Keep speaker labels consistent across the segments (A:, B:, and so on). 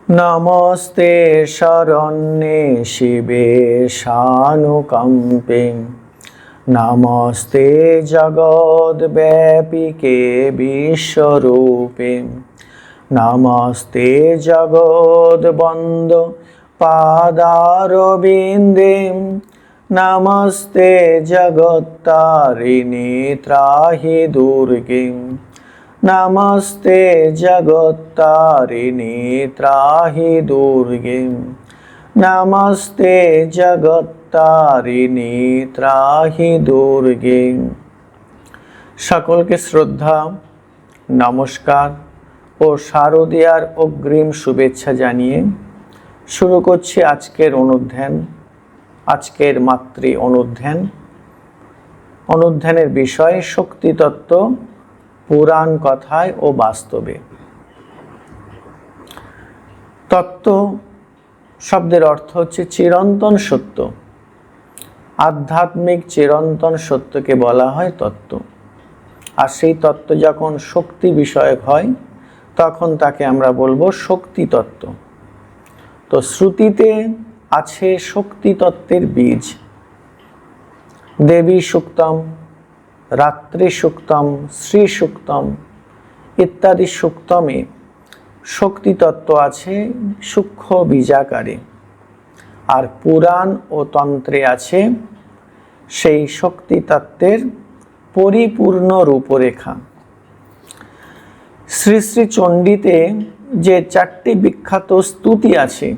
A: नमस्ते शरण्ये शिवे शानुकंपे नमस्ते जगद्व्यापिके विश्वरूपे नमस्ते जगद्वन्द् पादारविन्दे नमस्ते जगत्तारिणे त्राहि दुर्गे नमस्ते जगत्तारिणे त्राहि दुर्गे नमस्ते जगत्तारिणे त्राहि दुर्गे। সকলকে শ্রদ্ধা, নমস্কার ও শারদীয়ার অগ্রিম শুভেচ্ছা জানিয়ে শুরু করছি আজকের অনুধ্যান। আজকের মাতৃ অনুধ্যানের বিষয় শক্তিতত্ত্ব পুরাণ কথায় ও বাস্তবে। তত্ত্ব শব্দের অর্থ হচ্ছে চিরন্তন সত্য। আধ্যাত্মিক চিরন্তন সত্যকে বলা হয় তত্ত্ব। আর সেই তত্ত্ব যখন শক্তি বিষয়ক হয় তখন তাকে আমরা বলবো শক্তি তত্ত্ব। তো শ্রুতিতে আছে শক্তি তত্ত্বের বীজ। দেবী সুক্তম, রাত্রি সুক্তম, শ্রী সুক্তম ইত্যাদি সুক্তমে শক্তি তত্ত্ব আছে সূক্ষ্ম বীজাকারে। আর পুরাণ ও তন্ত্রে আছে সেই শক্তি তত্ত্বের পরিপূর্ণ রূপরেখা। শ্রী শ্রী চণ্ডীতে যে 4টি বিখ্যাত স্তুতি আছে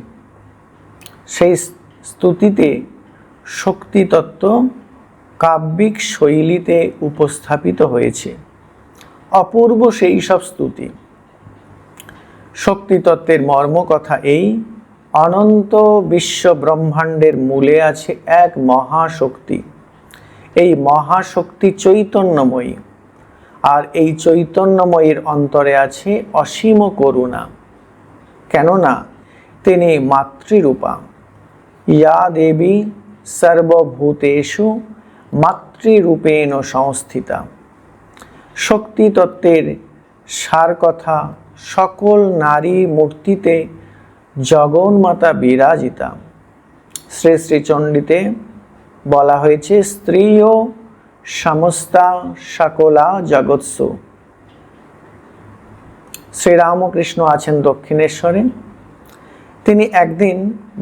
A: সেই স্তুতিতে শক্তি তত্ত্ব কাব্যিক শৈলীতে উপস্থাপিত হয়েছে। অপূর্ব সেই সব স্তুতি। শক্তি তত্ত্বের মর্মকথা এই: অনন্ত বিশ্ব ব্রহ্মাণ্ডের মূলে আছে এক মহাশক্তি। এই মহাশক্তি চৈতন্যময়ী, আর এই চৈতন্যময়ীর অন্তরে আছে অসীম করুণা। কেননা তিনি মাতৃরূপা। ইয়া দেবী সর্বভূতেষু মাতৃরূপেণ সংস্থিতা। শক্তি তত্ত্বের সার কথা: সকল নারী মূর্তিতে জগন্মাতা বিরাজিতা। শ্রী শ্রী চণ্ডীতে বলা হয়েছে স্ত্রীও সমস্তা সকলা জগৎসু। শ্রীরামকৃষ্ণ আছেন দক্ষিণেশ্বরে। তিনি একদিন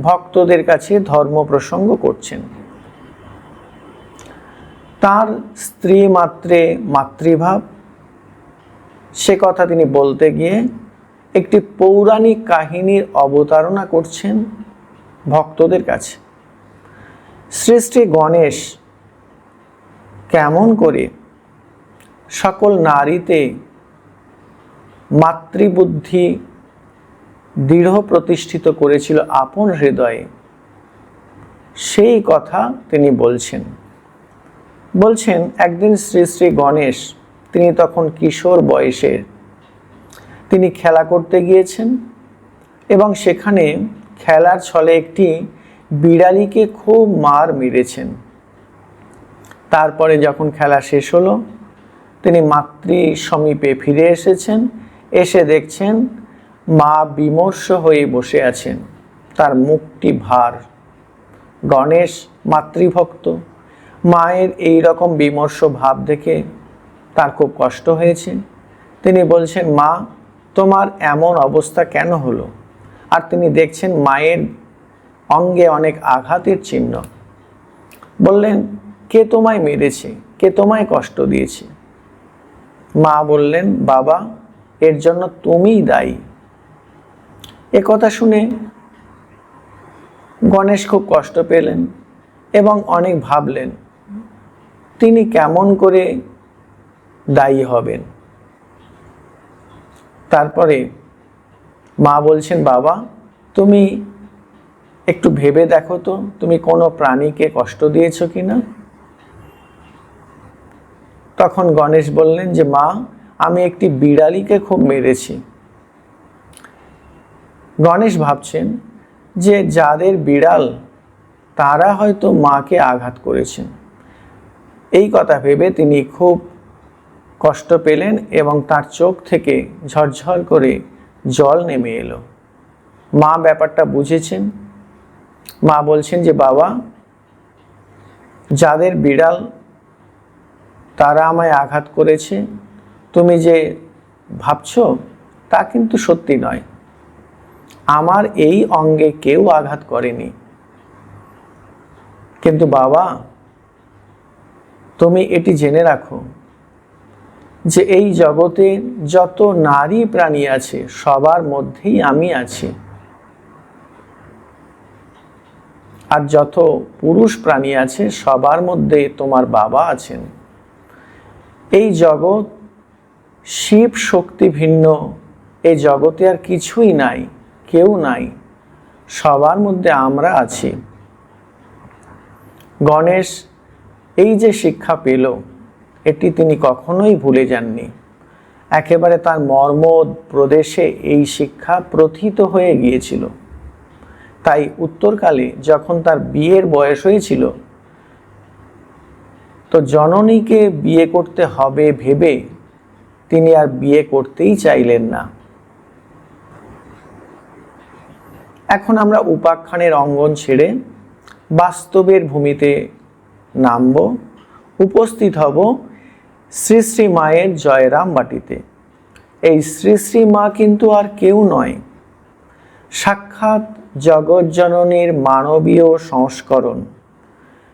A: ভক্তদের কাছে ধর্ম প্রসঙ্গ করছেন। তার স্ত্রী মাত্রে মাতৃভাব, সে কথা তিনি বলতে গিয়ে একটি পৌরাণিক কাহিনীর অবতারণা করছেন ভক্তদের কাছে। শ্রী শ্রী গণেশ কেমন করে সকল নারীতে মাতৃবুদ্ধি দৃঢ় প্রতিষ্ঠিত করেছিল আপন হৃদয়ে, সেই কথা তিনি বলছেন একদিন শ্রী শ্রী গণেশ, তিনি তখন কিশোর বয়সের, তিনি খেলা করতে গিয়েছেন এবং সেখানে খেলার ছলে একটি বিড়ালিকে খুব মার মেরেছেন। তারপরে যখন খেলা শেষ হলো, তিনি মাতৃ সমীপে ফিরে এসেছেন। এসে দেখছেন মা বিমর্ষ হয়ে বসে আছেন, তার মুখটি ভার। গণেশ মাতৃভক্ত, মায়ের এই রকম বিমর্ষ ভাব দেখে তার খুব কষ্ট হয়েছে। তিনি বলছেন, মা তোমার এমন অবস্থা কেন হলো? আর তিনি দেখছেন মায়ের অঙ্গে অনেক আঘাতের চিহ্ন। বললেন, কে তোমায় মেরেছে, কে তোমায় কষ্ট দিয়েছে? মা বললেন, বাবা এর জন্য তুমিই দায়ী। এ কথা শুনে গণেশ খুব কষ্ট পেলেন এবং অনেক ভাবলেন তিনি কেমন করে দায়ী হবেন। তারপরে মা বলছেন, বাবা তুমি একটু ভেবে দেখো তো, তুমি কোনো প্রাণীকে কষ্ট দিয়েছো কিনা? তখন গণেশ বললেন যে, মা আমি একটি বিড়ালিকে খুব মেরেছি। গণেশ ভাবছেন যে যাদের বিড়াল তারা হয়তো মাকে আঘাত করেছেন। এই কথা ভেবে তিনি খুব কষ্ট পেলেন এবং তার চোখ থেকে ঝরঝর করে জল নেমে এলো। মা ব্যাপারটা বুঝেছেন। মা বলছেন যে বাবা, যাদের বিড়াল তারা আমায় আঘাত করেছে, তুমি যে ভাবছো তা কিন্তু সত্যি নয়। আমার এই অঙ্গে কেউ আঘাত করেনি। কিন্তু বাবা, তুমি এটি জেনে রাখো যে এই জগতে যত নারী প্রাণী আছে সবার মধ্যেই আমি আছি, আর যত পুরুষ প্রাণী আছে সবার মধ্যে তোমার বাবা আছেন। এই জগৎ শিব শক্তি ভিন্ন, এই জগতে আর কিছুই নাই, কেউ নাই, সবার মধ্যে আমরা আছি। গণেশ এই যে শিক্ষা পেল, এটি তিনি কখনোই ভুলে যাননি। একেবারে তার মর্ম প্রদেশে এই শিক্ষা প্রথিত হয়ে গিয়েছিল। তাই উত্তরকালে যখন তার বিয়ের বয়স হয়েছিল, তো জননীকে বিয়ে করতে হবে ভেবে তিনি আর বিয়ে করতেই চাইলেন না। এখন আমরা উপাখ্যানের অঙ্গন ছেড়ে বাস্তবের ভূমিতে নামব, উপস্থিত হব শ্রী শ্রী মায়ের জয়রাম বাটিতে। এই শ্রী শ্রী মা কিন্তু আর কেউ নয়, সাক্ষাৎ জগজ্জননীর মানবীয় সংস্করণ,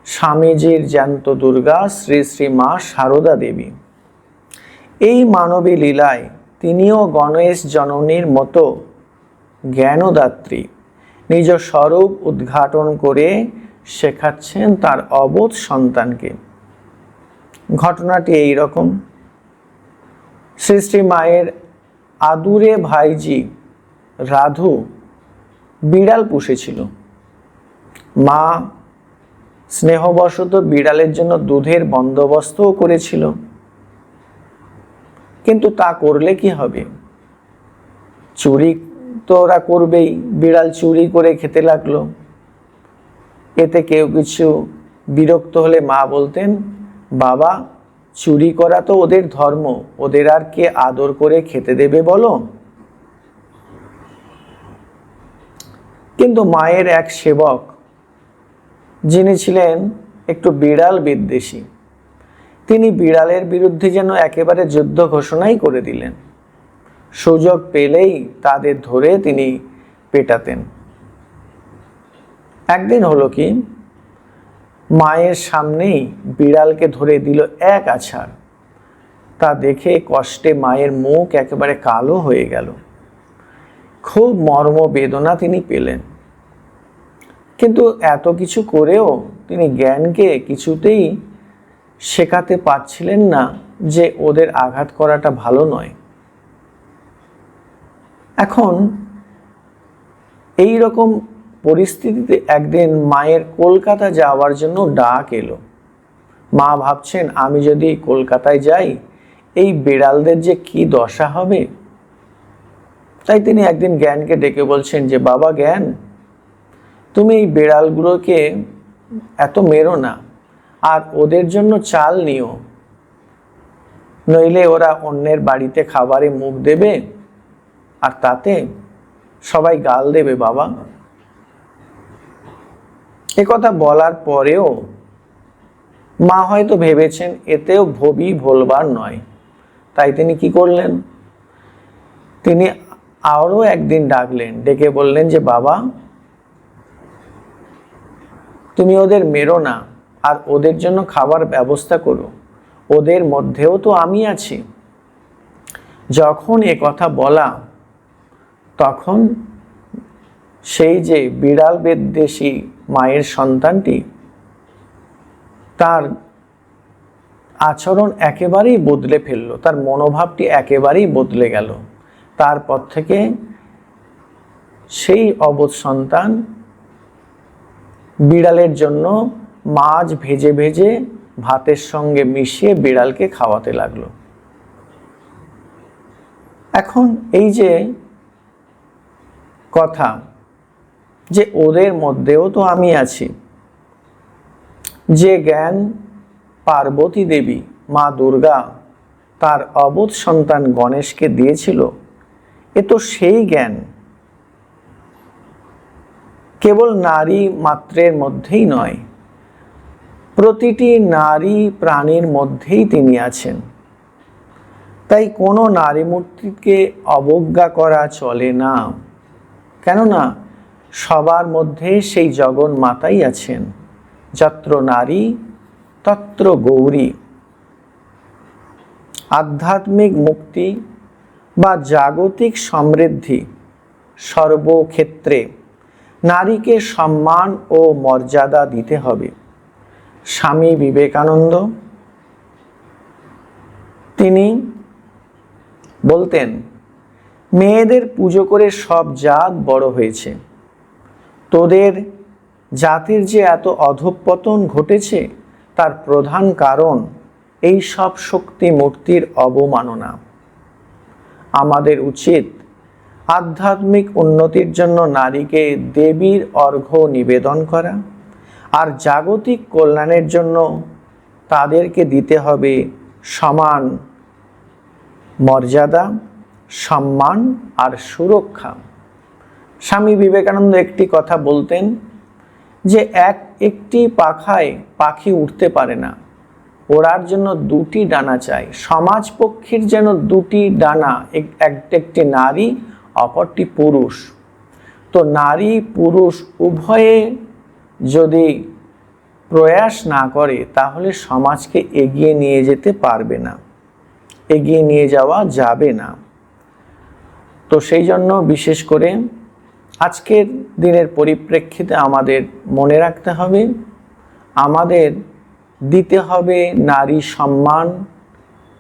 A: স্বামীজির জ্যান্ত দুর্গা শ্রী শ্রী মা সারদা দেবী। এই মানবী লীলায় তিনিও গণেশ জননীর মতো জ্ঞানদাত্রী, নিজ স্বরূপ উদ্ঘাটন করে শেখাচ্ছেন তার অবোধ সন্তানকে। ঘটনাটি এই রকম। শ্রী শ্রী মায়ের আদুরে ভাইজি রাধু বিড়াল পুষেছিল। মা স্নেহবশত বিড়ালের জন্য দুধের বন্দোবস্তও করেছিল। কিন্তু তা করলে কি হবে? চুরি তো ওরা করবেই। বিড়াল চুরি করে খেতে লাগলো। এতে কেউ কিছু বিরক্ত হলে মা বলতেন, বাবা, চুরি করা তো ওদের ধর্ম, ওদের আর কে আদর করে খেতে দেবে বলো? কিন্তু মায়ের এক সেবক, যিনি ছিলেন একটু বিড়াল বিদ্বেষী, তিনি বিড়ালের বিরুদ্ধে যেন একেবারে যুদ্ধ ঘোষণাই করে দিলেন। সুযোগ পেলেই তাদের ধরে তিনি পেটাতেন। একদিন হলো কি, মায়ের সামনেই বিড়ালকে ধরে দিল এক আছাড়। তা দেখে কষ্টে মায়ের মুখ একেবারে কালো হয়ে গেল। খুব মর্ম বেদনা তিনি পেলেন। কিন্তু এত কিছু করেও তিনি জ্ঞানকে কিছুতেই শেখাতে পারছিলেন না যে ওদের আঘাত করাটা ভালো নয়। এখন এই রকম পরিস্থিতিতে একদিন মায়ের কলকাতা যাওয়ার জন্য ডাক এলো। মা ভাবছেন, আমি যদি কলকাতায় যাই, এই বিড়ালদের যে কি দশা হবে। তাই তিনি একদিন জ্ঞানকে ডেকে বলছেন যে, বাবা জ্ঞান, তুমি এই বিড়ালগুলোকে এত মেরো না, আর ওদের জন্য চাল নিও, নইলে ওরা অন্যের বাড়িতে খাবারে মুখ দেবে, আর তাতে সবাই গাল দেবে বাবা। একথা বলার পরেও মা হয়তো ভেবেছেন এতেও ভবি ভোলবার নয়। তাই তিনি কি করলেন, তিনি আরও একদিন ডাকলেন, ডেকে বললেন যে, বাবা, তুমি ওদের মেরো না, আর ওদের জন্য খাবার ব্যবস্থা করো, ওদের মধ্যেও তো আমি আছি। যখন এ কথা বলা, তখন সেই যে বিড়াল বিদ্বেষী মায়ের সন্তানটি, তার আচরণ একেবারেই বদলে ফেলল, তার মনোভাবটি একেবারেই বদলে গেল। তারপর থেকে সেই অবোধ সন্তান বিড়ালের জন্য মাছ ভেজে ভেজে ভাতের সঙ্গে মিশিয়ে বিড়ালকে খাওয়াতে লাগলো। এখন এই যে কথা যে ওদের মধ্যেও তো আমি আছি, যে জ্ঞান পার্বতী দেবী মা দুর্গা তার অবোধ সন্তান গণেশকে দিয়েছিল, এ তো সেই জ্ঞান। কেবল নারী মাত্রের মধ্যেই নয়, প্রতিটি নারী প্রাণীর মধ্যেই তিনি আছেন। তাই কোনো নারী মূর্তিকে অবজ্ঞা করা চলে না, কেননা সবার মধ্যে সেই জগন্মাতাই আছেন। যত্র নারী তত্র গৌরী। আধ্যাত্মিক মুক্তি বা জাগতিক সমৃদ্ধি সর্বক্ষেত্রে নারীকে সম্মান ও মর্যাদা দিতে হবে। স্বামী বিবেকানন্দ তিনি বলতেন, মেয়েদের পুজো করে সব জাত বড় হয়েছে। তোদের জাতির যে এত অধঃপতন ঘটেছে তার প্রধান কারণ এই সব শক্তি মূর্তির অবমাননা। আমাদের উচিত আধ্যাত্মিক উন্নতির জন্য নারীকে দেবীর অর্ঘ্য নিবেদন করা, আর জাগতিক কল্যাণের জন্য তাদেরকে দিতে হবে সমান মর্যাদা, সম্মান আর সুরক্ষা। স্বামী বিবেকানন্দ একটি কথা বলতেন যে একটি পাখায় পাখি উঠতে পারে না, ওড়ার জন্য দুটি ডানা চাই। সমাজ পক্ষীর যেন দুটি ডানা, একটি নারী, অপরটি পুরুষ। তো নারী পুরুষ উভয়ে যদি প্রয়াস না করে তাহলে সমাজকে এগিয়ে নিয়ে যেতে পারবে না, এগিয়ে নিয়ে যাওয়া যাবে না। তো সেই জন্য বিশেষ করে আজকের দিনের পরিপ্রেক্ষিতে আমাদের মনে রাখতে হবে, আমাদের দিতে হবে নারী সম্মান,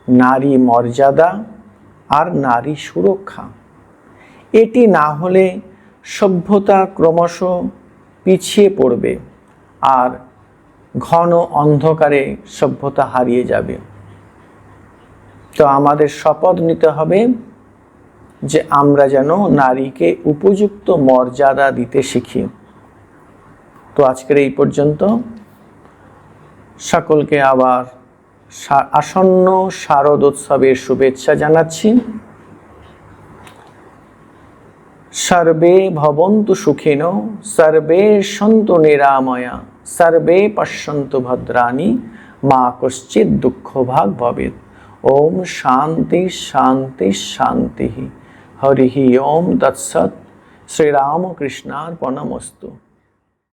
A: নারী মর্যাদা আর নারী সুরক্ষা। এটি না হলে সভ্যতা ক্রমশ পিছিয়ে পড়বে আর ঘন অন্ধকারে সভ্যতা হারিয়ে যাবে। তো আমাদের শপথ নিতে হবে যে আমরা যেন নারীকে উপযুক্ত মর্যাদা দিতে শিখি। তো আজকের এই পর্যন্ত। সকলকে আবার আসন্ন শারদোৎসবের শুভেচ্ছা জানাচ্ছি। সর্বে ভবন্তু সুখিনো, সর্বে সন্তু নিরাময়া, সর্বে পশ্যন্তু ভদ্রাণি, মা কশ্চিৎ দুঃখ ভাগ ভবেৎ। ওম শান্তি শান্তি শান্তি। হরি ওম তৎসৎ। শ্রীরামকৃষ্ণার্পণমস্তু।